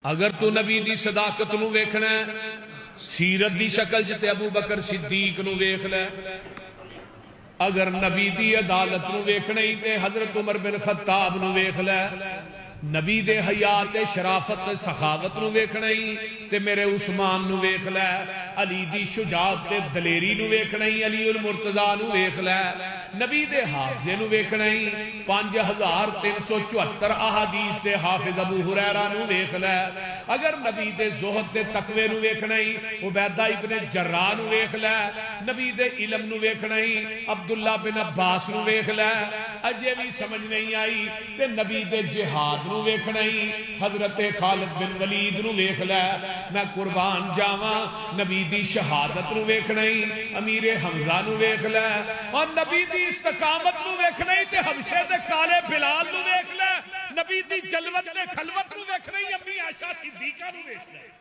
اگر تو نبی دی صداقت نو ویکھنا ہے سیرت دی شکل جتے ابو بکر صدیق نو ویکھ لے، اگر نبی دی عدالت نو ویکھنا ہی تے حضرت عمر بن خطاب نو ویکھ لے، نبی دے حیات شرافت سخاوت نو ویکھنا ہی تے میرے عثمان نو ویکھ لے، علی دی شجاعت تے دلیری نو ویکھنا ہی علی المرتضی نو ویکھ لے، نبی دے حافظے نو ویکھنا ہی 5374 احادیث تے حافظ ابو ہریرہ نو ویکھ لے، اگر نبی دے زہد تے تقوی نو ویکھنا ہی عبیدہ ابن جراح نو ویکھ لے، نبی دے علم نو ویکھنا ہی عبداللہ بن عباس نو ویکھ لے، اجے بھی سمجھ نہیں آئی تے نبی دے جہاد نو ویکھنا ہی حضرت خالد بن ولید نو ویکھ لے، میں قربان جاواں نبی دی شہادت نو ویکھنا ہی امیر حمزہ نو ویکھ لے، اور نبی دی استقامت نو ویکھنا ہی تے حبشے دے کالے بلال نو ویکھ لے، نبی دی جلوت تے خلوت نو ویکھنا ہی امی عائشہ صدیقہ نو ویکھ لے۔